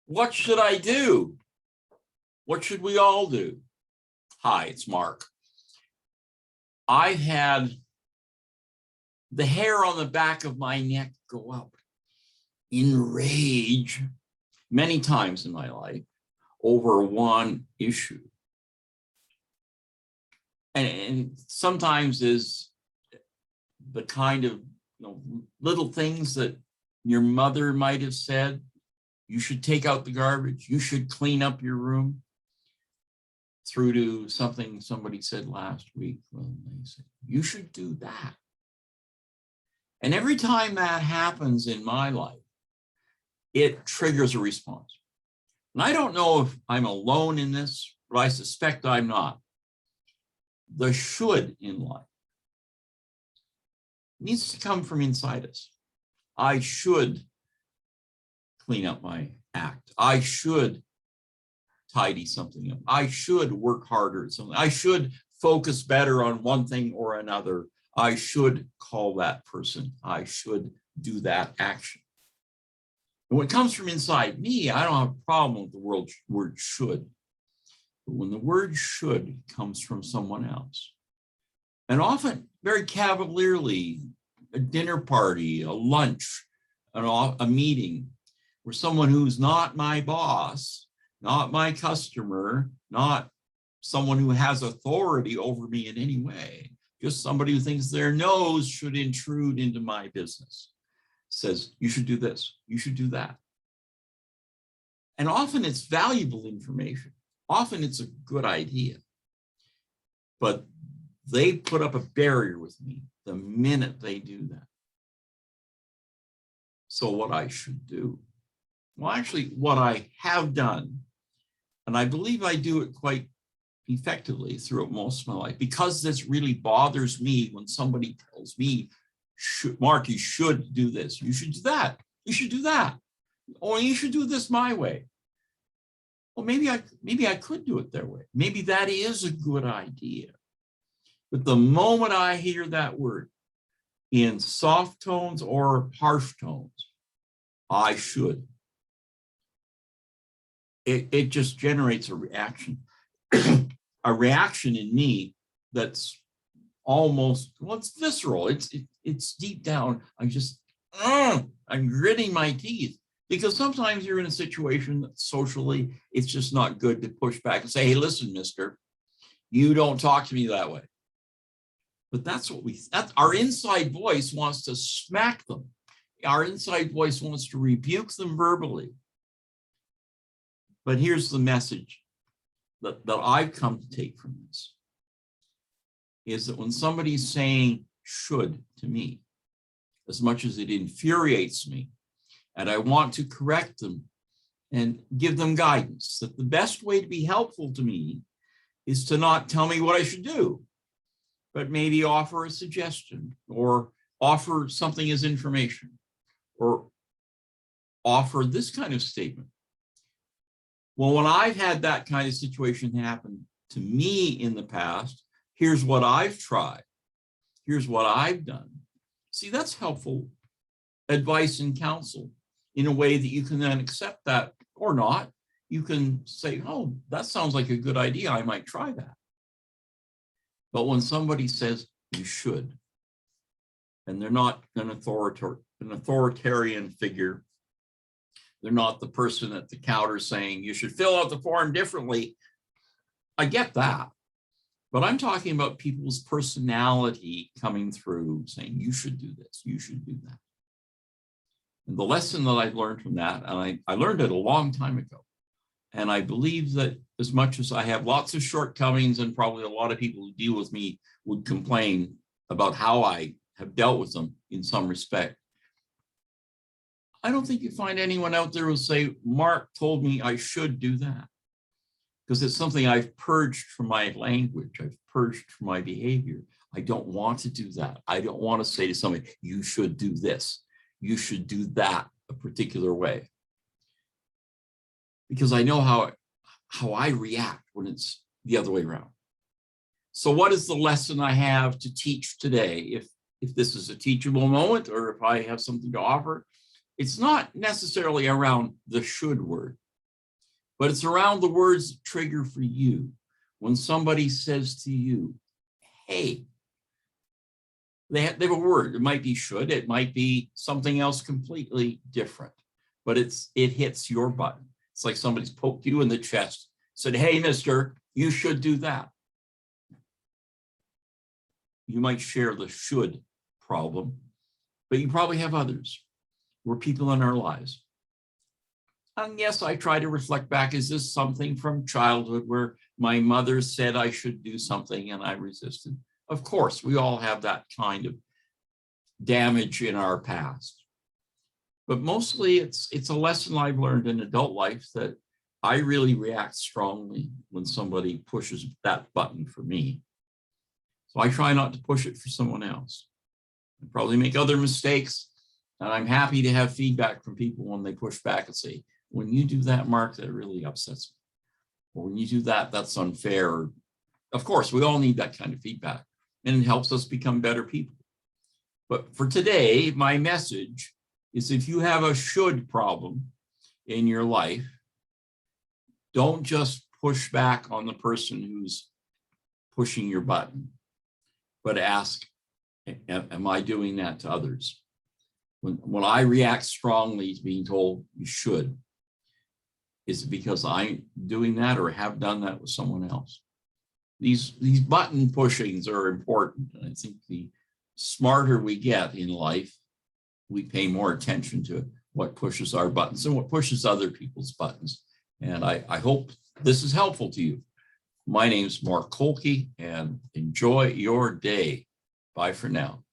What should I do? What should we all do? Hi, it's Mark. I had the hair on the back of my neck go up in rage many times in my life over one issue. And sometimes is the kind of little things that your mother might have said. You should take out the garbage. You should clean up your room. Through to something somebody said last week when they said, you should do that. And every time that happens in my life, it triggers a response. And I don't know if I'm alone in this, but I suspect I'm not. The should in life needs to come from inside us. I should clean up my act. I should tidy something up. I should work harder at something. I should focus better on one thing or another. I should call that person. I should do that action. And when it comes from inside me, I don't have a problem with the word should. But when the word should comes from someone else, and often very cavalierly, a dinner party, a lunch, a meeting, where someone who's not my boss, not my customer, not someone who has authority over me in any way, just somebody who thinks their nose should intrude into my business, says, you should do this, you should do that. And often it's valuable information. Often it's a good idea. But they put up a barrier with me the minute they do that. So what I should do? Well, actually, what I have done, and I believe I do it quite effectively throughout most of my life, because this really bothers me when somebody tells me, Mark, you should do this, you should do that, you should do that, or you should do this my way. Well, maybe I could do it their way. Maybe that is a good idea. But the moment I hear that word in soft tones or harsh tones, I should, it just generates a reaction, a reaction in me that's almost, well, it's visceral. It's deep down. I'm gritting my teeth, because sometimes you're in a situation that socially, it's just not good to push back and say, hey, listen, mister, you don't talk to me that way. But that's our inside voice wants to smack them. Our inside voice wants to rebuke them verbally. But here's the message that I've come to take from this, is that when somebody's saying should to me, as much as it infuriates me, and I want to correct them and give them guidance, that the best way to be helpful to me is to not tell me what I should do, but maybe offer a suggestion, or offer something as information, or offer this kind of statement. Well, when I've had that kind of situation happen to me in the past, here's what I've tried. Here's what I've done. See, that's helpful advice and counsel in a way that you can then accept that or not. You can say, oh, that sounds like a good idea. I might try that. But when somebody says you should, and they're not an authoritarian figure, they're not the person at the counter saying you should fill out the form differently. I get that. But I'm talking about people's personality coming through saying you should do this, you should do that. And the lesson that I've learned from that, and I learned it a long time ago, and I believe that as much as I have lots of shortcomings, and probably a lot of people who deal with me would complain about how I have dealt with them in some respect, I don't think you find anyone out there who will say, Mark told me I should do that. Because it's something I've purged from my language. I've purged from my behavior. I don't want to do that. I don't want to say to somebody, you should do this. You should do that a particular way. Because I know how I react when it's the other way around. So what is the lesson I have to teach today? If this is a teachable moment, or if I have something to offer, it's not necessarily around the should word. but it's around the words that trigger for you. When somebody says to you, hey, they have a word. It might be should, it might be something else completely different, but it hits your button. It's like somebody's poked you in the chest, said, hey, mister, you should do that. You might share the should problem, but you probably have others. We're people in our lives. And yes, I try to reflect back, is this something from childhood where my mother said I should do something and I resisted? Of course, we all have that kind of damage in our past. But mostly it's a lesson I've learned in adult life that I really react strongly when somebody pushes that button for me. So I try not to push it for someone else. I probably make other mistakes, and I'm happy to have feedback from people when they push back and say, when you do that, Mark, that really upsets me. Or when you do that, that's unfair. Of course, we all need that kind of feedback, and it helps us become better people. But for today, my message is if you have a should problem in your life, don't just push back on the person who's pushing your button, but ask, am I doing that to others? When I react strongly to being told you should, is it because I'm doing that or have done that with someone else? These button pushings are important. And I think the smarter we get in life, we pay more attention to what pushes our buttons and what pushes other people's buttons. And I hope this is helpful to you. My name is Mark Kolke, and enjoy your day. Bye for now.